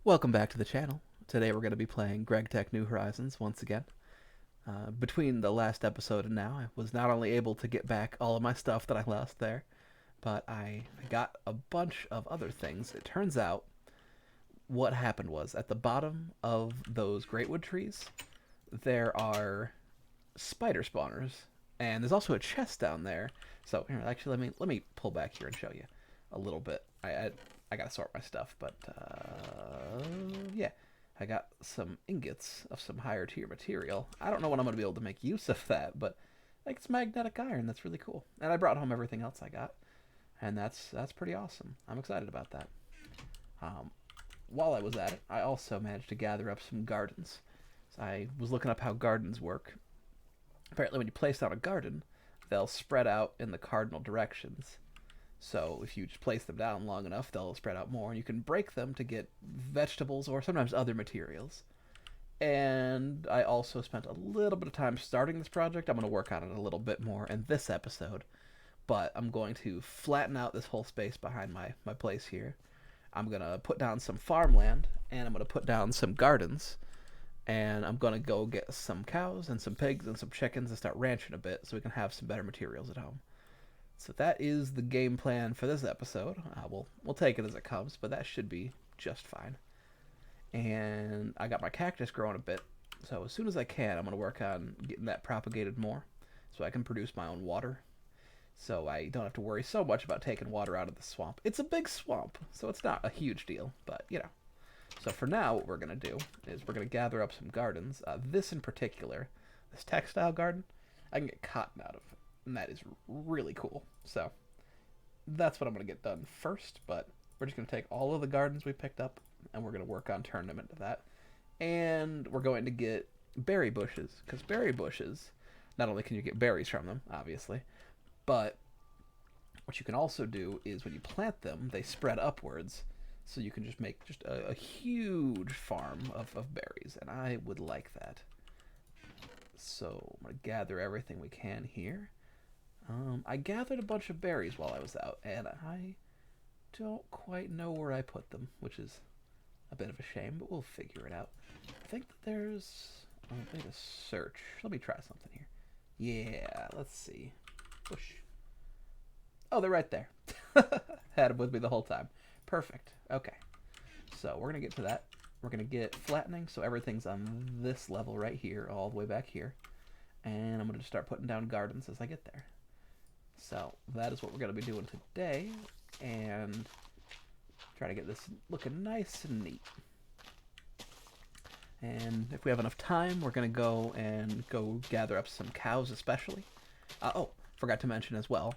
Welcome back to the channel. Today we're going to be playing GregTech New Horizons once again. Between the last episode and now, I was not only able to get back all of my stuff that I lost there, but I got a bunch of other things. It turns out what happened was at the bottom of those greatwood trees, there are spider spawners, and there's also a chest down there. So here, actually, let me pull back here and show you a little bit. I gotta sort my stuff, but yeah, I got some ingots of some higher tier material. I don't know when I'm gonna be able to make use of that, but like it's magnetic iron. That's really cool. And I brought home everything else I got, and that's pretty awesome. I'm excited about that. Um, while I was at it, I also managed to gather up some gardens. So I was looking up how gardens work. Apparently, when you place down a garden, they'll spread out in the cardinal directions. So if you just place them down long enough, they'll spread out more, and you can break them to get vegetables or sometimes other materials. And I also spent a little bit of time starting this project. I'm going to work on it a little bit more in this episode, but I'm going to flatten out this whole space behind my place here. I'm going to put down some farmland, and I'm going to put down some gardens, and I'm going to go get some cows and some pigs and some chickens and start ranching a bit so we can have some better materials at home. So that is the game plan for this episode. We'll take it as it comes, but that should be just fine. And I got my cactus growing a bit, so as soon as I can, I'm going to work on getting that propagated more so I can produce my own water. So I don't have to worry so much about taking water out of the swamp. It's a big swamp, so it's not a huge deal, but you know. So for now, what we're going to do is we're going to gather up some gardens. This in particular, this textile garden, I can get cotton out of it, and that is really cool. So that's what I'm going to get done first, but we're just going to take all of the gardens we picked up, and we're going to work on turning them into that. And we're going to get berry bushes, because berry bushes, not only can you get berries from them, obviously, but what you can also do is when you plant them, they spread upwards, so you can just make just a huge farm of berries, and I would like that. So I'm going to gather everything we can here. I gathered a bunch of berries while I was out, and I don't quite know where I put them, which is a bit of a shame, but we'll figure it out. I think that there's... Oh, I need to search. Let me try something here. Yeah, let's see. Push. Oh, they're right there. Had them with me the whole time. Perfect. Okay. So we're going to get to that. We're going to get flattening, so everything's on this level right here, all the way back here. And I'm going to start putting down gardens as I get there. So that is what we're going to be doing today, and try to get this looking nice and neat. And if we have enough time, we're going to go gather up some cows especially. Forgot to mention as well,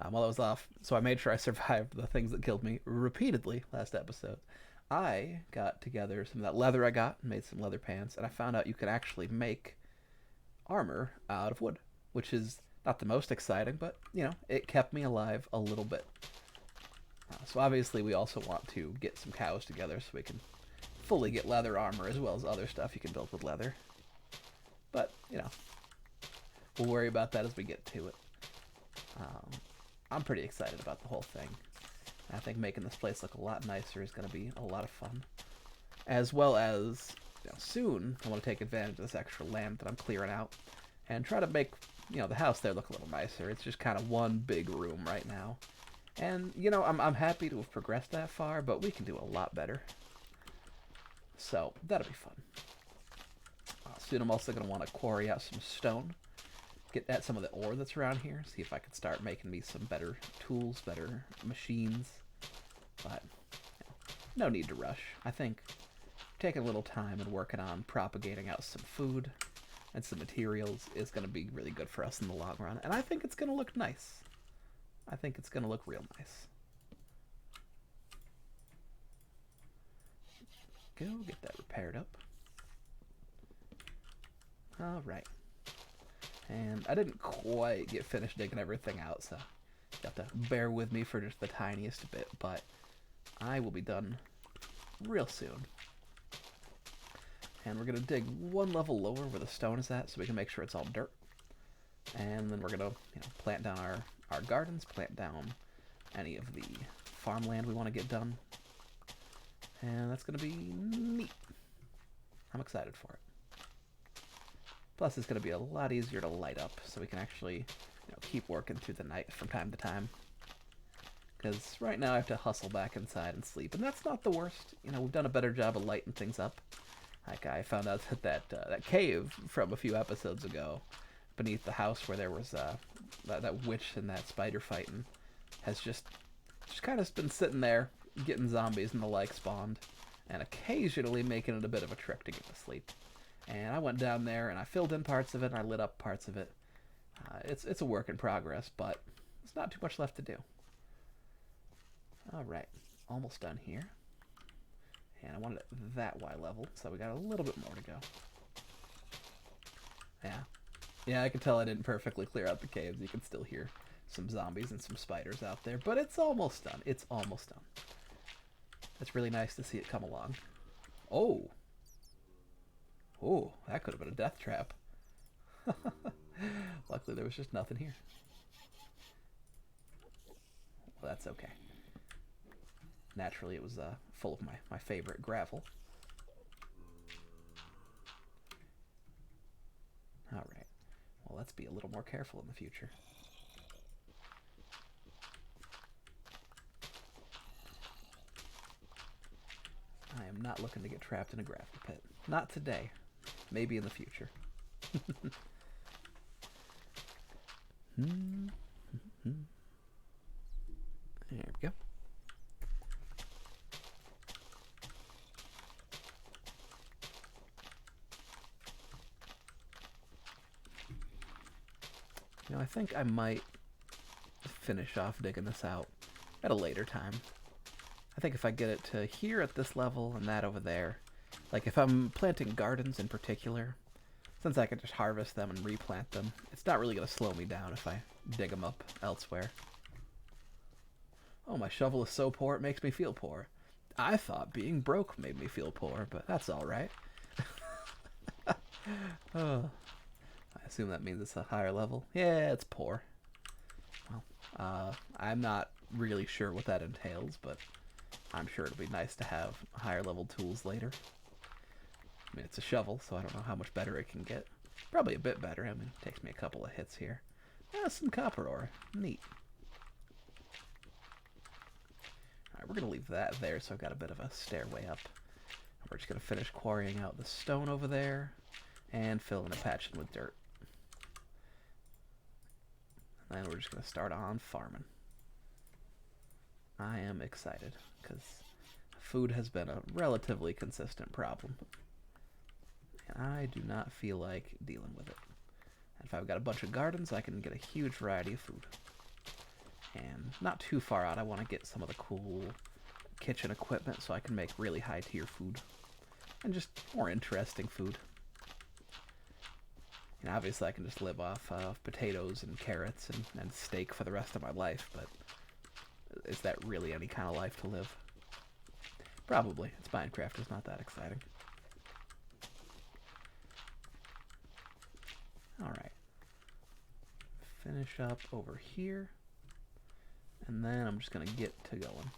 while I was off, so I made sure I survived the things that killed me repeatedly last episode. I got together some of that leather I got, made some leather pants, and I found out you could actually make armor out of wood, which is not the most exciting, but, you know, it kept me alive a little bit. So obviously we also want to get some cows together so we can fully get leather armor as well as other stuff you can build with leather. But, you know, we'll worry about that as we get to it. I'm pretty excited about the whole thing. I think making this place look a lot nicer is going to be a lot of fun. As well as, you know, soon I want to take advantage of this extra land that I'm clearing out and try to make, you know, the house there look a little nicer. It's just kind of one big room right now. And, you know, I'm happy to have progressed that far, but we can do a lot better. So, that'll be fun. Soon I'm also going to want to quarry out some stone. Get at some of the ore that's around here. See if I can start making me some better tools, better machines. But, you know, no need to rush. I think taking a little time and working on propagating out some food and some materials is going to be really good for us in the long run. And I think it's going to look nice. I think it's going to look real nice. Go get that repaired up. Alright. And I didn't quite get finished digging everything out, so you have to bear with me for just the tiniest bit, but I will be done real soon. And we're going to dig one level lower where the stone is at so we can make sure it's all dirt. And then we're going to, you know, plant down our gardens, plant down any of the farmland we want to get done. And that's going to be neat. I'm excited for it. Plus, it's going to be a lot easier to light up, so we can actually keep working through the night from time to time. Because right now I have to hustle back inside and sleep, and that's not the worst. We've done a better job of lighting things up. Like, I found out that cave from a few episodes ago, beneath the house where there was that witch and that spider fighting, has just kind of been sitting there, getting zombies and the like spawned, and occasionally making it a bit of a trip to get to sleep. And I went down there and I filled in parts of it and I lit up parts of it. It's a work in progress, but there's not too much left to do. Alright, almost done here. And I wanted it that Y level, so we got a little bit more to go. Yeah, I can tell I didn't perfectly clear out the caves. You can still hear some zombies and some spiders out there, but it's almost done. It's almost done. It's really nice to see it come along. Oh, that could have been a death trap. Luckily, there was just nothing here. Well, that's okay. Naturally, it was full of my favorite gravel. Alright. Well, let's be a little more careful in the future. I am not looking to get trapped in a gravel pit. Not today. Maybe in the future. There we go. I think I might finish off digging this out at a later time. I think if I get it to here at this level and that over there, like if I'm planting gardens in particular, since I can just harvest them and replant them, it's not really going to slow me down if I dig them up elsewhere. Oh, my shovel is so poor it makes me feel poor. I thought being broke made me feel poor, but that's alright. Oh, I assume that means it's a higher level. Yeah, it's poor. Well, I'm not really sure what that entails, but I'm sure it'll be nice to have higher level tools later. I mean, it's a shovel, so I don't know how much better it can get. Probably a bit better. I mean, it takes me a couple of hits here. Some copper ore. Neat. Alright, we're going to leave that there, so I've got a bit of a stairway up. We're just going to finish quarrying out the stone over there and fill in a patch with dirt. And then we're just going to start on farming. I am excited, because food has been a relatively consistent problem. And I do not feel like dealing with it. And if I've got a bunch of gardens, I can get a huge variety of food. And not too far out, I want to get some of the cool kitchen equipment so I can make really high tier food. And just more interesting food. And obviously I can just live off of potatoes and carrots and steak for the rest of my life, but is that really any kind of life to live? Probably. It's Minecraft. It's not that exciting. Alright. Finish up over here. And then I'm just going to get to going.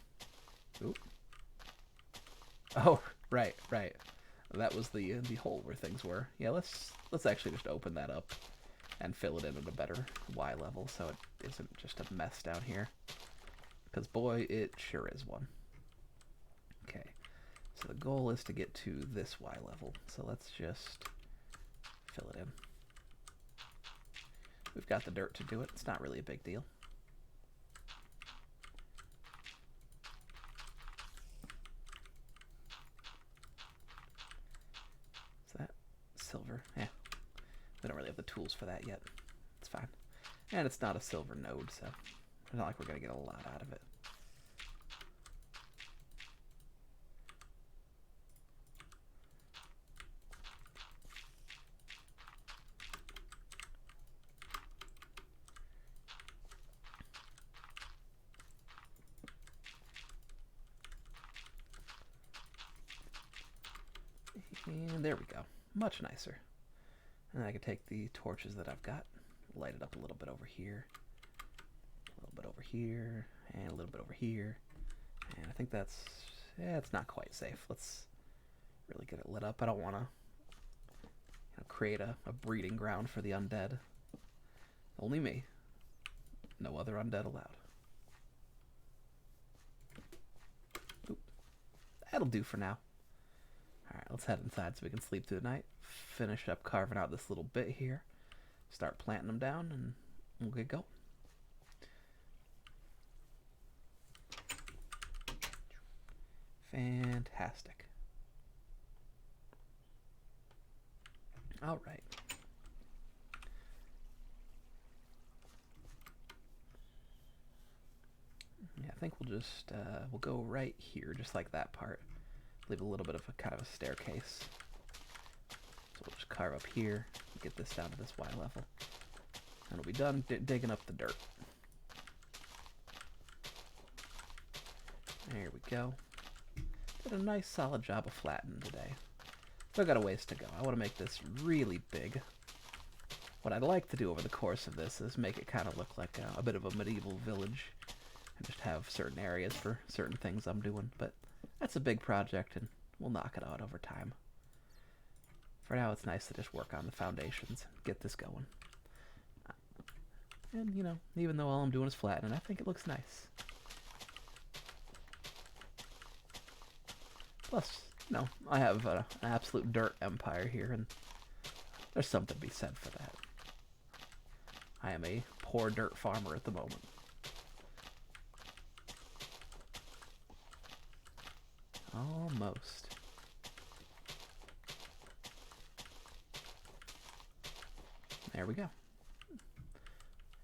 Oop. Oh, right. That was the hole where things were. Yeah, let's actually just open that up and fill it in at a better Y level so it isn't just a mess down here. Because boy, it sure is one. Okay, so the goal is to get to this Y level. So let's just fill it in. We've got the dirt to do it. It's not really a big deal. Is that silver? Yeah. We don't really have the tools for that yet. It's fine. And it's not a silver node, so it's not like we're going to get a lot out of it. And there we go. Much nicer. And I can take the torches that I've got, light it up a little bit over here, a little bit over here, and a little bit over here. And I think that's Yeah, it's not quite safe. Let's really get it lit up. I don't want to create a breeding ground for the undead. Only me. No other undead allowed. Oop. That'll do for now. Alright, let's head inside so we can sleep through the night. Finish up carving out this little bit here. Start planting them down and we'll get going. Fantastic. Alright. Yeah, I think we'll just, we'll go right here, just like that part. Leave a little bit of a kind of a staircase. So we'll just carve up here, get this down to this Y level. And we'll be done digging up the dirt. There we go. Did a nice solid job of flattening today. Still got a ways to go. I want to make this really big. What I'd like to do over the course of this is make it kind of look like a bit of a medieval village. And just have certain areas for certain things I'm doing. But that's a big project and we'll knock it out over time. For now, it's nice to just work on the foundations and get this going. And, you know, even though all I'm doing is flattening, I think it looks nice. Plus, you know, I have an absolute dirt empire here, and there's something to be said for that. I am a poor dirt farmer at the moment. Almost. There we go.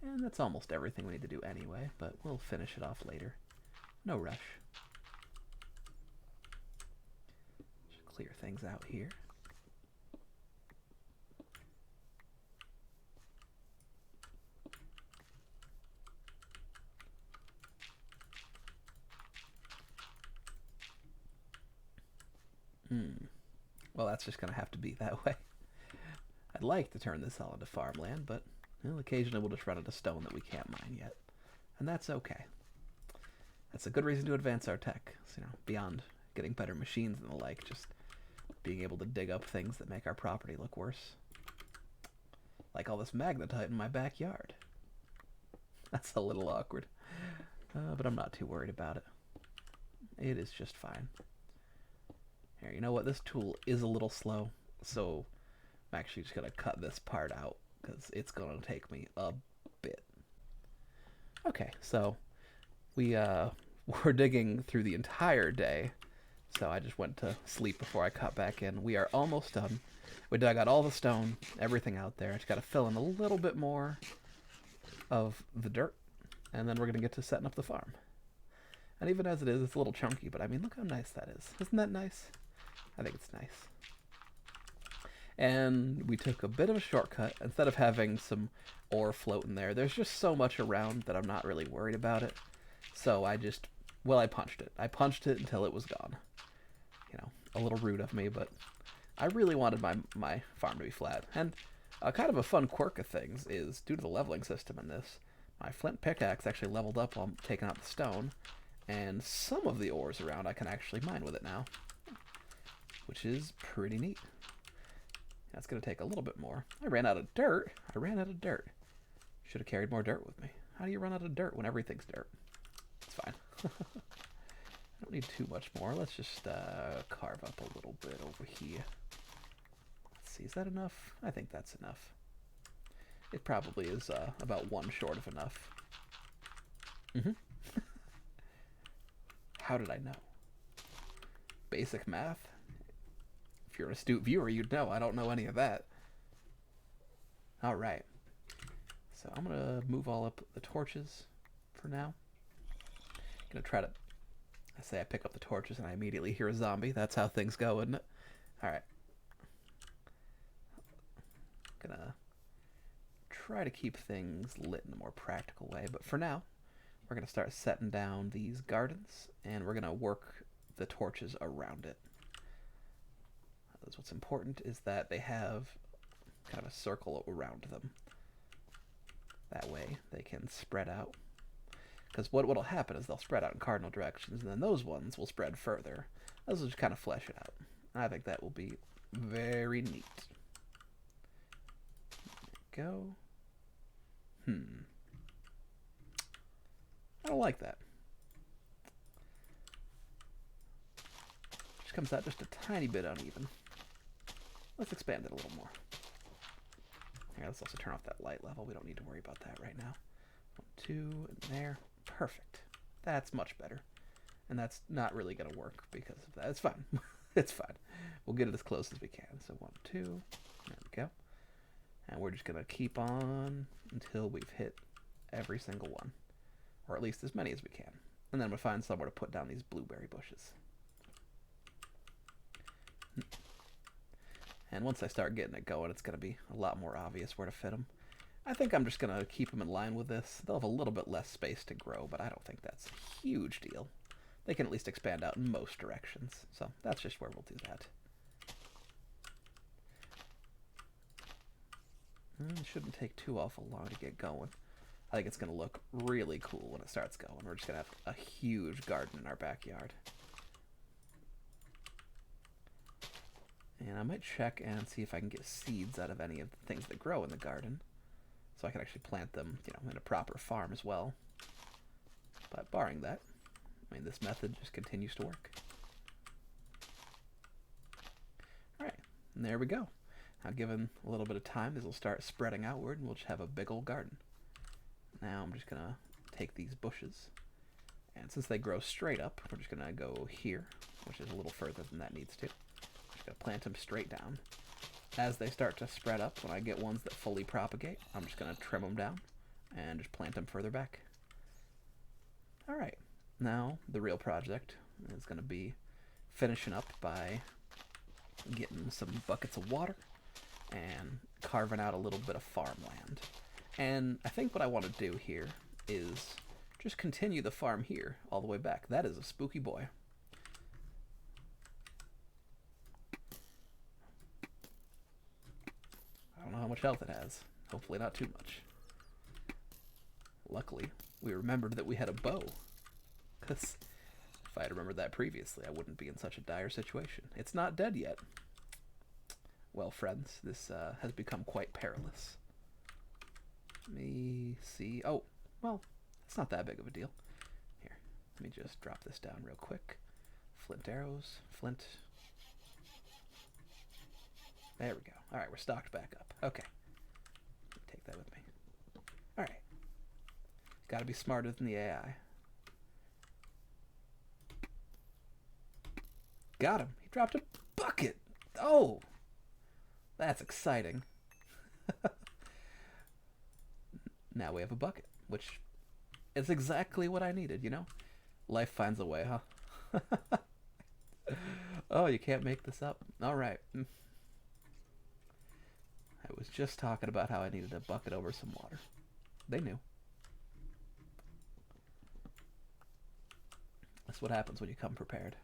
And that's almost everything we need to do anyway, but we'll finish it off later. No rush. Just clear things out here. Well, that's just going to have to be that way. I'd like to turn this all into farmland, but well, occasionally we'll just run into stone that we can't mine yet. And that's okay. That's a good reason to advance our tech. So, you know, beyond getting better machines and the like, just being able to dig up things that make our property look worse. Like all this magnetite in my backyard. That's a little awkward. But I'm not too worried about it. It is just fine. Here, you know what? This tool is a little slow, so I'm actually just going to cut this part out because it's going to take me a bit. Okay, so we were digging through the entire day, so I just went to sleep before I cut back in. We are almost done. We dug out all the stone, everything out there. I just got to fill in a little bit more of the dirt, and then we're going to get to setting up the farm. And even as it is, it's a little chunky, but I mean, look how nice that is. Isn't that nice? I think it's nice. And we took a bit of a shortcut. Instead of having some ore floating there, there's just so much around that I'm not really worried about it. So I just, well, I punched it. I punched it until it was gone. You know, a little rude of me, but I really wanted my farm to be flat. And kind of a fun quirk of things is, due to the leveling system in this, my flint pickaxe actually leveled up while I'm taking out the stone. And some of the ores around I can actually mine with it now, which is pretty neat. That's going to take a little bit more. I ran out of dirt. Should have carried more dirt with me. How do you run out of dirt when everything's dirt? It's fine. I don't need too much more. Let's just carve up a little bit over here. Let's see, is that enough? I think that's enough. It probably is about one short of enough. How did I know? Basic math? If you're an astute viewer, you'd know. I don't know any of that. Alright. So I'm going to move all up the torches for now. I'm going to try to... I say I pick up the torches and I immediately hear a zombie. That's how things go, isn't it? Alright. I'm going to try to keep things lit in a more practical way. But for now, we're going to start setting down these gardens, and we're going to work the torches around it. What's important is that they have kind of a circle around them. That way they can spread out. Because what'll happen is they'll spread out in cardinal directions, and then those ones will spread further. Those will just kind of flesh it out. And I think that will be very neat. There we go. I don't like that. Just comes out just a tiny bit uneven. Let's expand it a little more. Here, let's also turn off that light level. We don't need to worry about that right now. 1, 2, and there. Perfect. That's much better. And that's not really going to work because of that. It's fine. It's fine. We'll get it as close as we can. So 1, 2. There we go. And we're just going to keep on until we've hit every single one. Or at least as many as we can. And then we'll find somewhere to put down these blueberry bushes. And once I start getting it going, it's going to be a lot more obvious where to fit them. I think I'm just going to keep them in line with this. They'll have a little bit less space to grow, but I don't think that's a huge deal. They can at least expand out in most directions. So that's just where we'll do that. It shouldn't take too awful long to get going. I think it's going to look really cool when it starts going. We're just going to have a huge garden in our backyard. And I might check and see if I can get seeds out of any of the things that grow in the garden. So I can actually plant them, in a proper farm as well. But barring that, this method just continues to work. Alright, and there we go. Now given a little bit of time, these will start spreading outward and we'll just have a big old garden. Now I'm just going to take these bushes, and since they grow straight up, we're just going to go here, which is a little further than that needs to. Just going to plant them straight down. As they start to spread up, when I get ones that fully propagate, I'm just going to trim them down and just plant them further back. Alright, now the real project is going to be finishing up by getting some buckets of water and carving out a little bit of farmland. And I think what I want to do here is just continue the farm here all the way back. That is a spooky boy. I don't know how much health it has. Hopefully not too much. Luckily, we remembered that we had a bow. Because if I had remembered that previously, I wouldn't be in such a dire situation. It's not dead yet. Well, friends, this has become quite perilous. Let me see. Oh, well, it's not that big of a deal. Here, let me just drop this down real quick. Flint arrows, flint. There we go. All right, we're stocked back up. Okay. Take that with me. All right. Got to be smarter than the AI. Got him. He dropped a bucket. Oh, that's exciting. Now we have a bucket, which is exactly what I needed, Life finds a way, huh? Oh, you can't make this up. All right. I was just talking about how I needed a bucket over some water. They knew. That's what happens when you come prepared.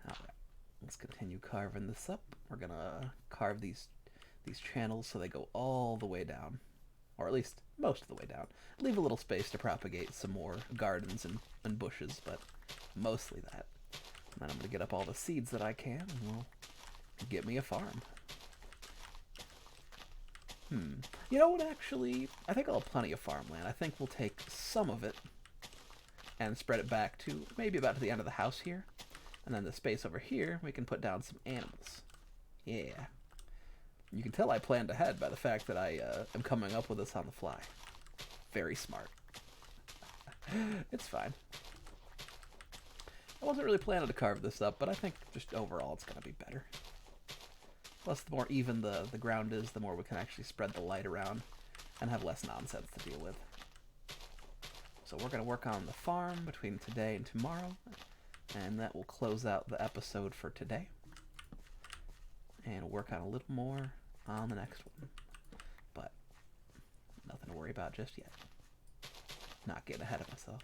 All right. Let's continue carving this up. We're going to carve these channels so they go all the way down, or at least most of the way down. Leave a little space to propagate some more gardens and bushes, but mostly that. And then I'm going to get up all the seeds that I can, and we'll get me a farm. You know what, actually, I think I'll have plenty of farmland. I think we'll take some of it and spread it back to maybe about to the end of the house here. And then the space over here, we can put down some animals. Yeah. You can tell I planned ahead by the fact that I am coming up with this on the fly. Very smart. It's fine. I wasn't really planning to carve this up, but I think just overall it's going to be better. Plus, the more even the ground is, the more we can actually spread the light around and have less nonsense to deal with. So we're going to work on the farm between today and tomorrow, and that will close out the episode for today. And work on a little more on the next one. But nothing to worry about just yet. Not getting ahead of myself.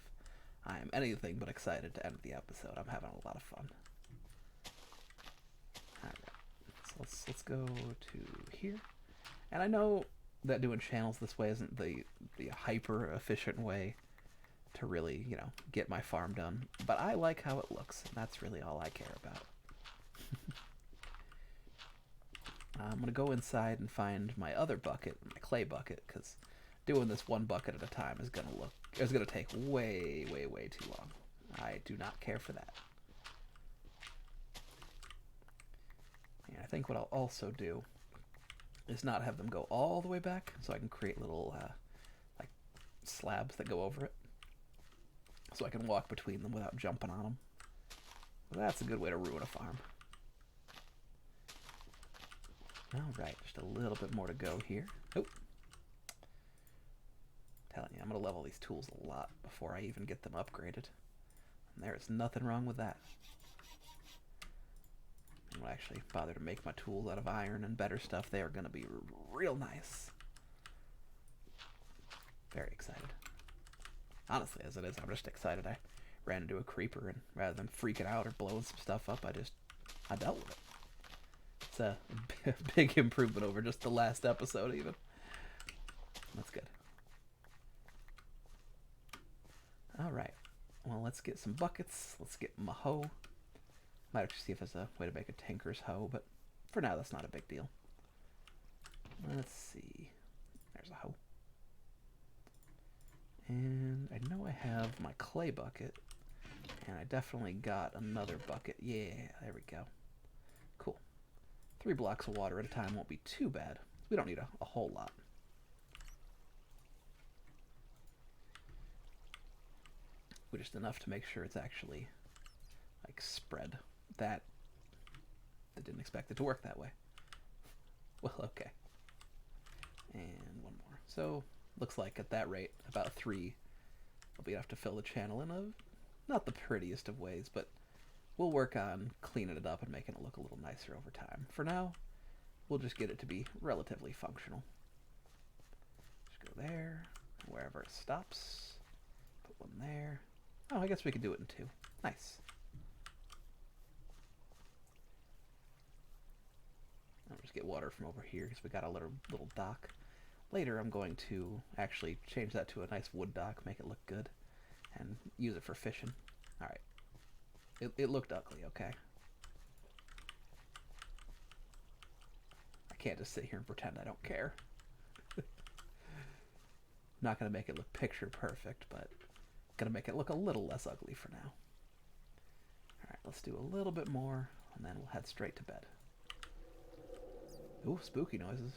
I am anything but excited to end the episode. I'm having a lot of fun. Alright, so let's go to here. And I know that doing channels this way isn't the hyper efficient way to really, get my farm done. But I like how it looks, and that's really all I care about. I'm going to go inside and find my other bucket, my clay bucket, because doing this one bucket at a time is going to take way, way, way too long. I do not care for that. And I think what I'll also do is not have them go all the way back, so I can create little like slabs that go over it, so I can walk between them without jumping on them. That's a good way to ruin a farm. Alright, just a little bit more to go here. Oh. Telling you, I'm going to level these tools a lot before I even get them upgraded. And there is nothing wrong with that. I'm going to actually bother to make my tools out of iron and better stuff. They are going to be real nice. Very excited. Honestly, as it is, I'm just excited. I ran into a creeper, and rather than freaking out or blowing some stuff up, I dealt with it. It's a big improvement over just the last episode, even. That's good. Alright. Well, let's get some buckets. Let's get my hoe. Might actually see if there's a way to make a tinker's hoe, but for now, that's not a big deal. Let's see. There's a hoe. And I know I have my clay bucket, and I definitely got another bucket. Yeah, there we go. Cool. 3 blocks of water at a time won't be too bad. We don't need a whole lot. But just enough to make sure it's actually, like, spread. I didn't expect it to work that way. Well, okay. And one more. So, looks like at that rate, about 3 will be enough to fill the channel in not the prettiest of ways, but we'll work on cleaning it up and making it look a little nicer over time. For now, we'll just get it to be relatively functional. Just go there, wherever it stops. Put one there. Oh, I guess we could do it in 2. Nice. I'll just get water from over here because we got a little dock. Later, I'm going to actually change that to a nice wood dock, make it look good, and use it for fishing. Alright. It looked ugly, okay? I can't just sit here and pretend I don't care. Not going to make it look picture perfect, but going to make it look a little less ugly for now. Alright, let's do a little bit more, and then we'll head straight to bed. Ooh, spooky noises.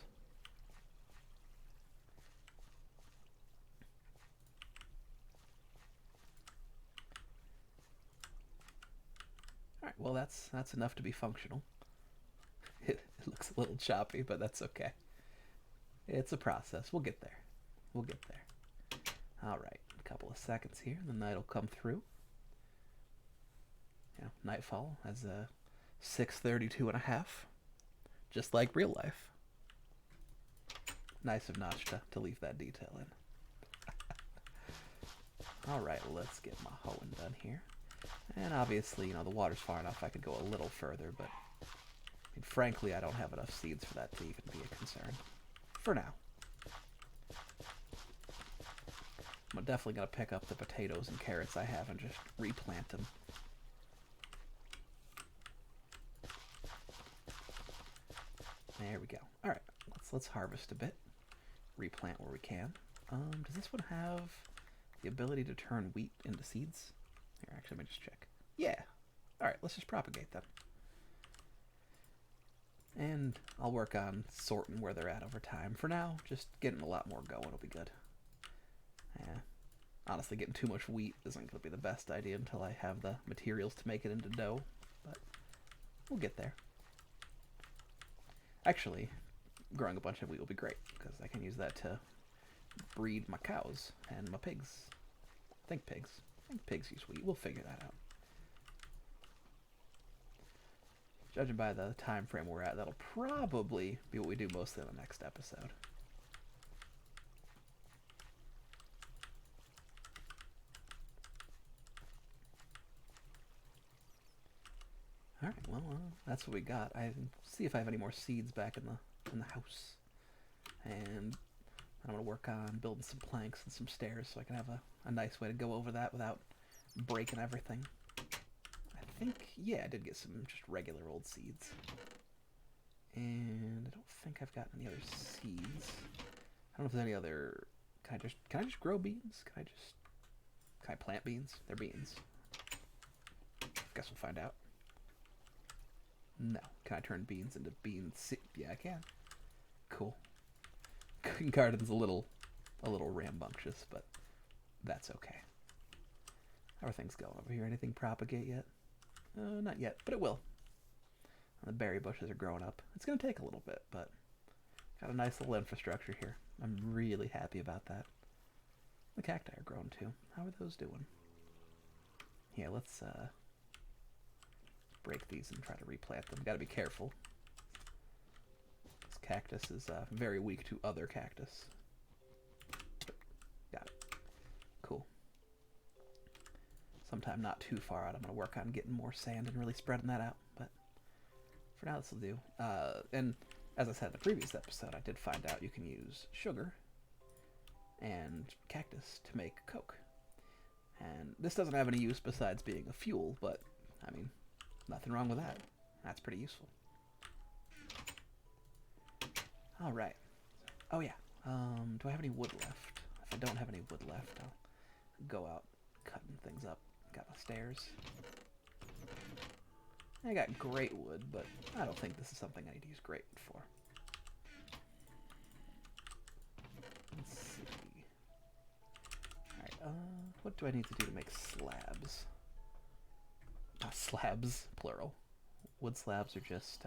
Alright, well that's enough to be functional. It looks a little choppy, but that's okay. It's a process. We'll get there. We'll get there. Alright, a couple of seconds here, and the night will come through. Nightfall as 6:32.5. Just like real life. Nice of Notch to leave that detail in. Alright, let's get my hoeing done here. And obviously, the water's far enough I could go a little further, but frankly, I don't have enough seeds for that to even be a concern. For now. I'm definitely going to pick up the potatoes and carrots I have and just replant them. There we go. Alright, let's harvest a bit. Replant where we can. Does this one have the ability to turn wheat into seeds? Here, actually, let me just check. Yeah. Alright, let's just propagate them. And I'll work on sorting where they're at over time. For now, just getting a lot more going will be good. Honestly, getting too much wheat isn't going to be the best idea until I have the materials to make it into dough. But we'll get there. Actually, growing a bunch of wheat will be great, because I can use that to breed my cows and my pigs. I think pigs use wheat. We'll figure that out. Judging by the time frame we're at, that'll probably be what we do mostly in the next episode. Alright, well, that's what we got. I see if I have any more seeds back in the house. And I'm going to work on building some planks and some stairs so I can have a nice way to go over that without breaking everything. I think, yeah, I did get some just regular old seeds. And I don't think I've gotten any other seeds. I don't know if there's any other... Can I just grow beans? Can I plant beans? They're beans. Guess we'll find out. No. Can I turn beans into beans? Yeah, I can. Cool. Cooking garden's a little rambunctious, but that's okay. How are things going over here? Anything propagate yet? Not yet, but it will. And the berry bushes are growing up. It's going to take a little bit, but got a nice little infrastructure here. I'm really happy about that. The cacti are growing too. How are those doing? Yeah, let's break these and try to replant them. Got to be careful. This cactus is very weak to other cactus. Got it. Cool. Sometime not too far out, I'm going to work on getting more sand and really spreading that out. But for now, this will do. And as I said in the previous episode, I did find out you can use sugar and cactus to make Coke. And this doesn't have any use besides being a fuel, but, I mean, nothing wrong with that. That's pretty useful. Alright. Oh yeah. Do I have any wood left? If I don't have any wood left, I'll go out cutting things up. Got my stairs. I got great wood, but I don't think this is something I need to use great wood for. Let's see. Alright, what do I need to do to make slabs? Not slabs, plural. Wood slabs are just,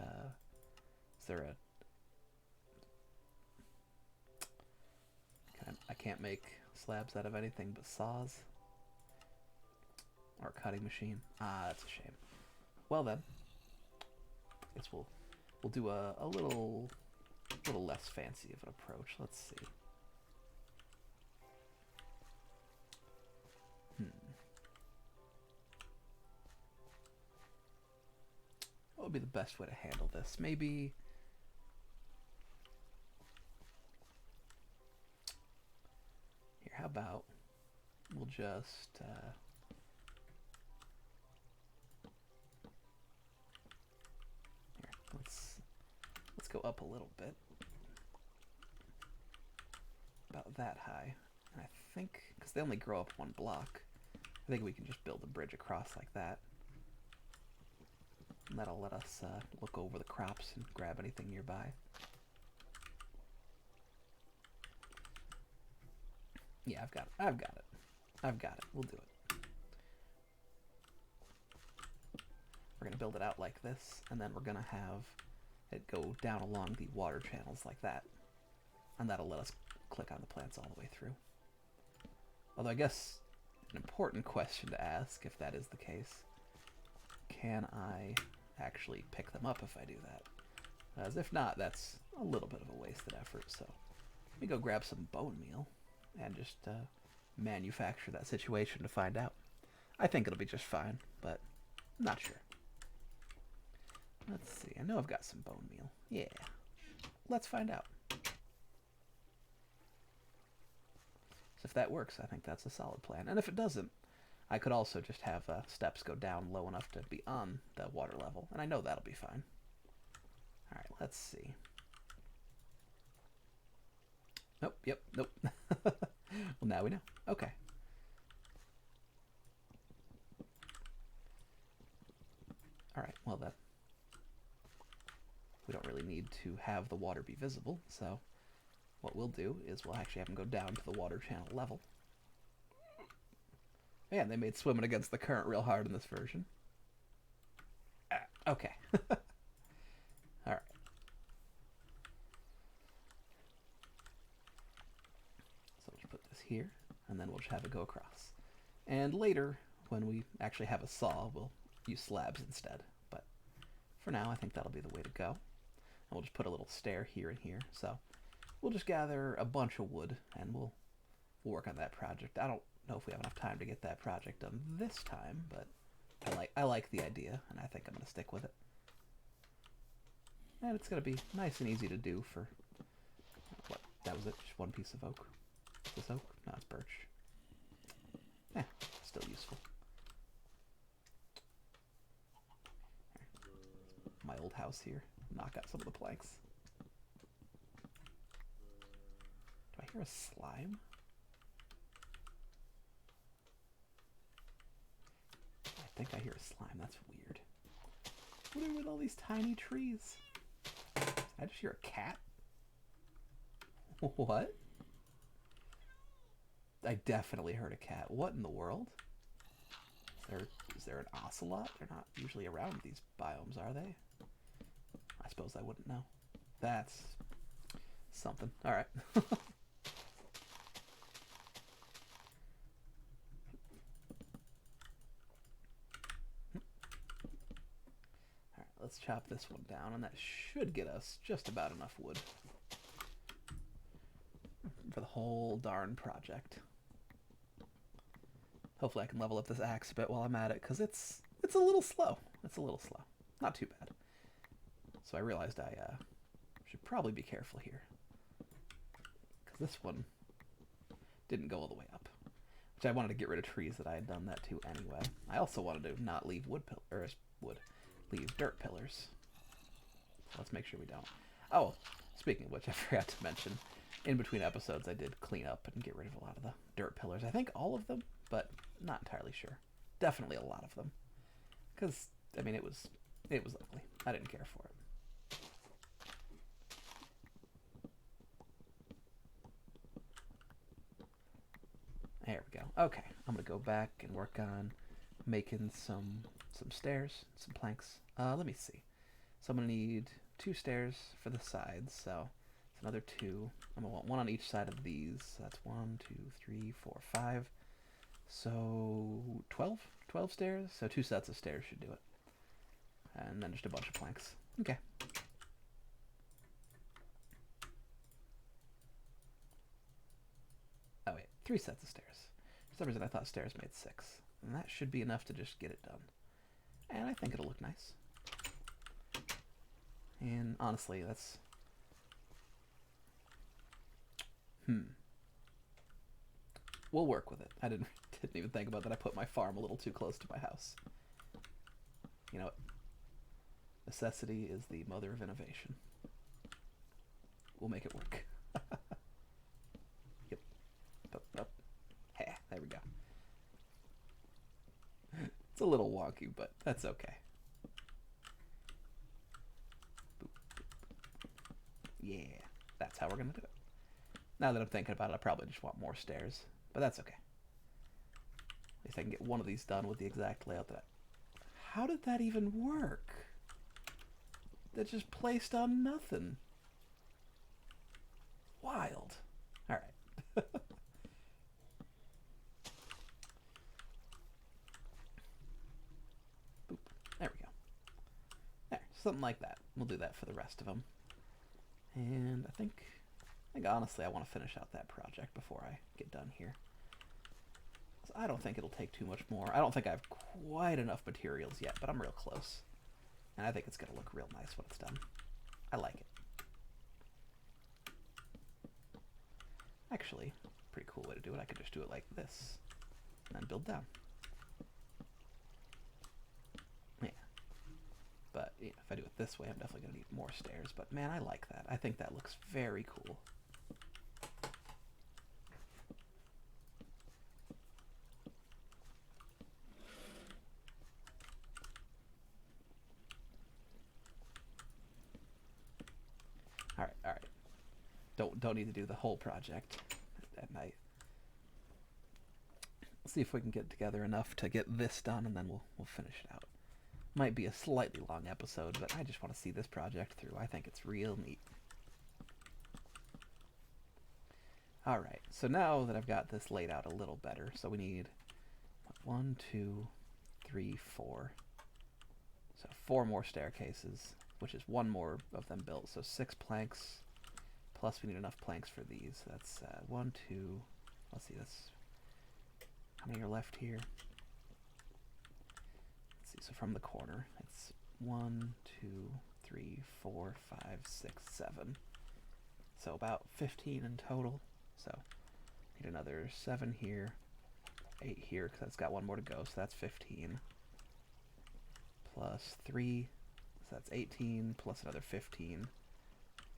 is there a... I can't make slabs out of anything but saws. Or a cutting machine. Ah, that's a shame. Well then, I guess we'll do a little less fancy of an approach. Let's see. What would be the best way to handle this? Maybe... Here, how about we'll just... Here, let's go up a little bit. About that high. And I think, because they only grow up one block, I think we can just build a bridge across like that. And that'll let us look over the crops and grab anything nearby. Yeah, I've got it. We'll do it. We're gonna build it out like this, and then we're gonna have it go down along the water channels like that. And that'll let us click on the plants all the way through. Although I guess an important question to ask, if that is the case, can I actually pick them up if I do that? As if not, that's a little bit of a wasted effort, so let me go grab some bone meal and just manufacture that situation to find out. I think it'll be just fine, but I'm not sure. Let's see, I know I've got some bone meal. Yeah, let's find out. So if that works, I think that's a solid plan. And if it doesn't, I could also just have steps go down low enough to be on the water level, and I know that'll be fine. Alright, let's see. Nope, yep, nope. Well, now we know. Okay. Alright, well then. We don't really need to have the water be visible, so what we'll do is we'll actually have them go down to the water channel level. Man, they made swimming against the current real hard in this version. Okay. Alright. So we'll just put this here, and then we'll just have it go across. And later, when we actually have a saw, we'll use slabs instead. But for now, I think that'll be the way to go. And we'll just put a little stair here and here. So we'll just gather a bunch of wood, and we'll work on that project. I don't know if we have enough time to get that project done this time, but I like the idea, and I think I'm going to stick with it. And it's going to be nice and easy to do for, what, That was it, just one piece of oak. Is this oak? No, it's birch. Eh, still useful. My old house here. Knock out some of the planks. Do I hear a slime? I think I hear a slime. That's weird. What are with all these tiny trees? I just hear a cat? What? I definitely heard a cat. What in the world? Is there an ocelot? They're not usually around these biomes, are they? I suppose I wouldn't know. That's something. Alright. Alright, let's chop this one down, and that should get us just about enough wood for the whole darn project. Hopefully I can level up this axe a bit while I'm at it, because it's a little slow. It's a little slow. Not too bad. So I realized I should probably be careful here, because this one didn't go all the way up. Which I wanted to get rid of trees that I had done that to anyway. I also wanted to not leave leave dirt pillars. So let's make sure we don't. Oh, speaking of which, I forgot to mention, in between episodes I did clean up and get rid of a lot of the dirt pillars. I think all of them, but not entirely sure. Definitely a lot of them. Because, I mean, it was ugly. I didn't care for it. There we go. Okay, I'm going to go back and work on making some stairs, some planks. Let me see. So I'm going to need 2 stairs for the sides, so it's another 2. I'm going to want 1 on each side of these. So that's 1, 2, 3, 4, 5. So 12 stairs? So 2 sets of stairs should do it. And then just a bunch of planks. Okay. Oh wait, 3 sets of stairs. For some reason I thought stairs made 6. And that should be enough to just get it done. And I think it'll look nice. And honestly, that's... We'll work with it. I didn't even think about that. I put my farm a little too close to my house. You know what? Necessity is the mother of innovation. We'll make it work. Yep. Up. Hey, there we go. It's a little wonky, but that's okay. Boop. Yeah, that's how we're gonna do it. Now that I'm thinking about it, I probably just want more stairs, but that's okay. At least I can get one of these done with the exact layout that How did that even work? That just placed on nothing. Wild. Alright. Boop. There we go. There, something like that. We'll do that for the rest of them. And I think honestly I want to finish out that project before I get done here. So I don't think it'll take too much more. I don't think I have quite enough materials yet, but I'm real close. And I think it's going to look real nice when it's done. I like it. Actually, pretty cool way to do it. I could just do it like this and then build down. Yeah. But yeah, if I do it this way, I'm definitely going to need more stairs. But man, I like that. I think that looks very cool. Alright. Don't need to do the whole project at night. Let's see if we can get together enough to get this done, and then we'll finish it out. Might be a slightly long episode, but I just want to see this project through. I think it's real neat. Alright, so now that I've got this laid out a little better, so we need 1, 2, 3, 4. So 4 more staircases, which is 1 more of them built. So 6 planks, plus we need enough planks for these. That's 1, 2, let's see, that's, how many are left here? Let's see, so from the corner, it's 1, 2, 3, 4, 5, 6, 7. So about 15 in total. So need another 7 here, 8 here, because that's got one more to go, so that's 15. Plus 3, so that's 18, plus another 15.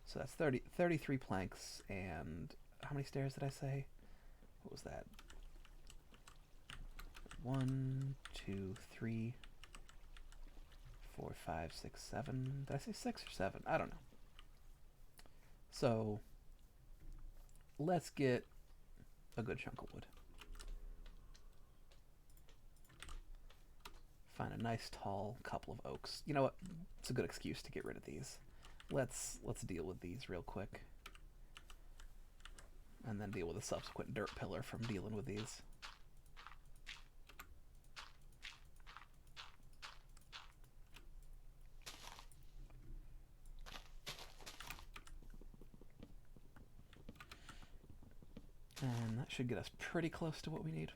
So that's 33 planks, and how many stairs did I say? What was that? 1, 2, 3, 4, 5, 6, 7. Did I say 6 or 7? I don't know. So let's get a good chunk of wood. Find a nice tall couple of oaks. You know what? It's a good excuse to get rid of these. Let's deal with these real quick. And then deal with a subsequent dirt pillar from dealing with these. And that should get us pretty close to what we need.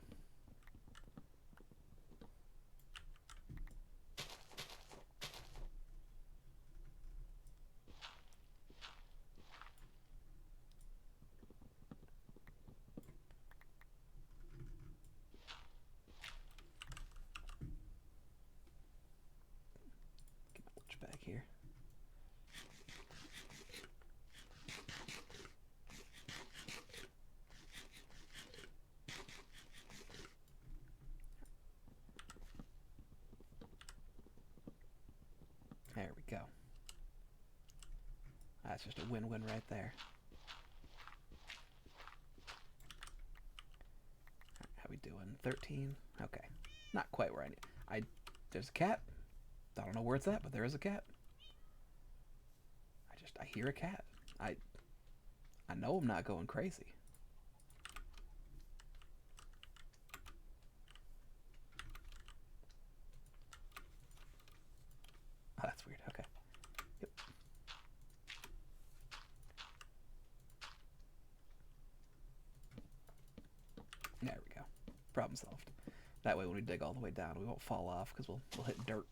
Get my witch back here. There we go. That's just a win-win right there. How we doing? 13? Okay. Not quite where I need. There's a cat. I don't know where it's at, but there is a cat. I hear a cat. I know I'm not going crazy. Oh, that's weird. Okay. Yep. There we go. Problem solved. That way when we dig all the way down, we won't fall off because we'll hit dirt.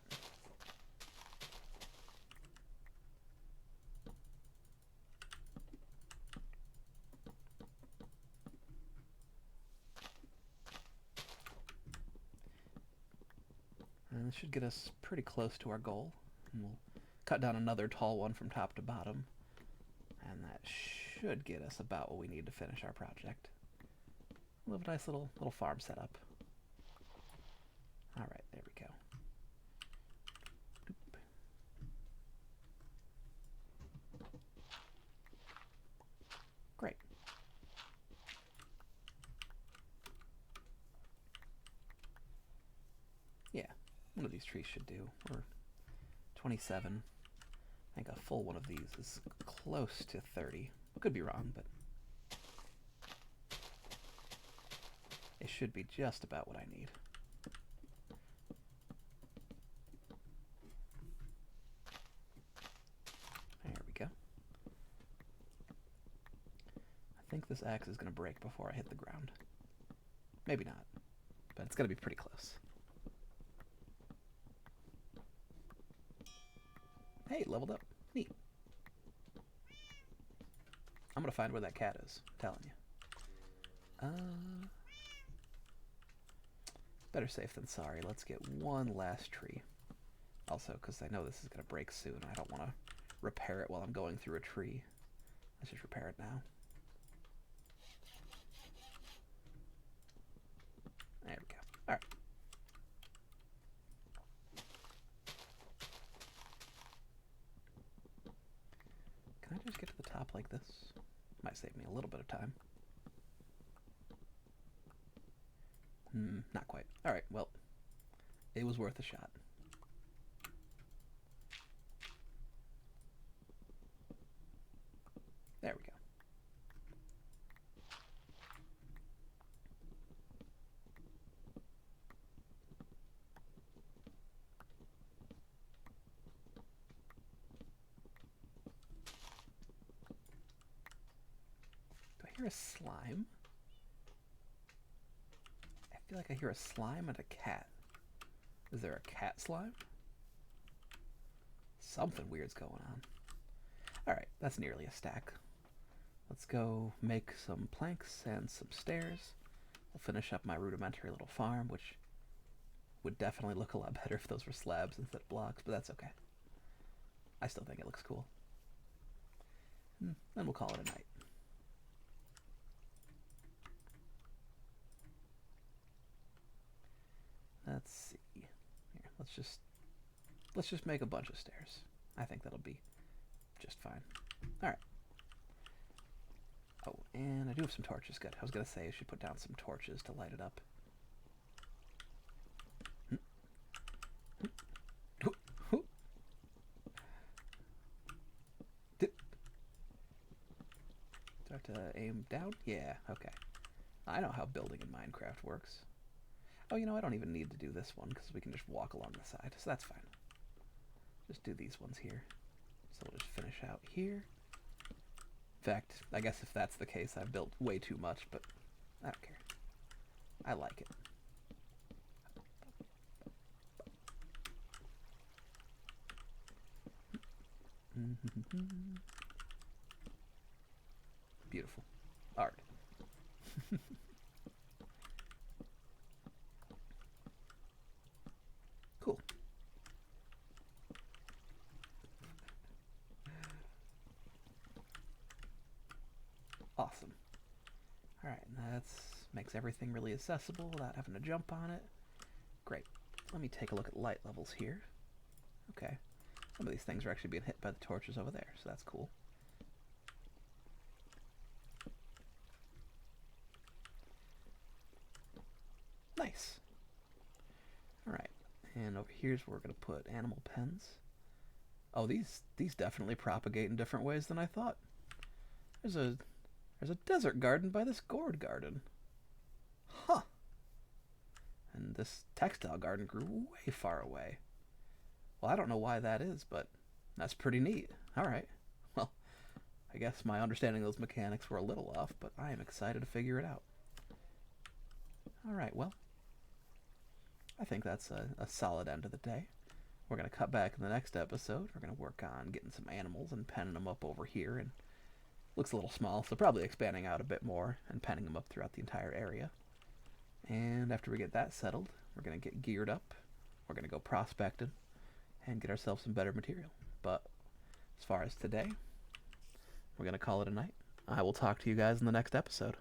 And this should get us pretty close to our goal. And we'll cut down another tall one from top to bottom. And that should get us about what we need to finish our project. We'll have a nice little farm setup. Alright, there we go. Oop. Great. Yeah, one of these trees should do. Or 27. I think a full one of these is close to 30. Could be wrong, but it should be just about what I need. There we go. I think this axe is going to break before I hit the ground. Maybe not, but it's going to be pretty close. Hey, leveled up. Neat. I'm gonna find where that cat is. I'm telling you. Better safe than sorry. Let's get one last tree. Also, because I know this is gonna break soon. I don't want to repair it while I'm going through a tree. Let's just repair it now. There we go. All right. Can I just get to the top like this? Might save me a little bit of time. Not quite. Alright, well, it was worth a shot. There we go. Do I hear a slime? I feel like I hear a slime and a cat. Is there a cat slime? Something weird's going on. Alright, that's nearly a stack. let's go make some planks and some stairs. We'll finish up my rudimentary little farm, which would definitely look a lot better if those were slabs instead of blocks, but that's okay. I still think it looks cool. And then we'll call it a night. Let's see. Here, let's just make a bunch of stairs. I think that'll be just fine. All right. Oh, and I do have some torches. Good. I was gonna say I should put down some torches to light it up. Do I have to aim down? Yeah. Okay. I know how building in Minecraft works. Oh, you know, I don't even need to do this one because we can just walk along the side, so that's fine. Just do these ones here. So we'll just finish out here. In fact, I guess if that's the case, I've built way too much, but I don't care. I like it. Beautiful. Art. Cool. Awesome. Alright, that makes everything really accessible without having to jump on it. Great. Let me take a look at light levels here. Okay. Some of these things are actually being hit by the torches over there, so that's cool. Nice. Alright, and over here's where we're going to put animal pens. Oh, these definitely propagate in different ways than I thought. There's a desert garden by this gourd garden. Huh. And this textile garden grew way far away. Well, I don't know why that is, but that's pretty neat. Alright. Well, I guess my understanding of those mechanics were a little off, but I am excited to figure it out. Alright, well, I think that's a solid end of the day. We're going to cut back in the next episode. We're going to work on getting some animals and penning them up over here. And looks a little small, so probably expanding out a bit more and penning them up throughout the entire area. And after we get that settled, we're going to get geared up. We're going to go prospecting and get ourselves some better material. But as far as today, we're going to call it a night. I will talk to you guys in the next episode.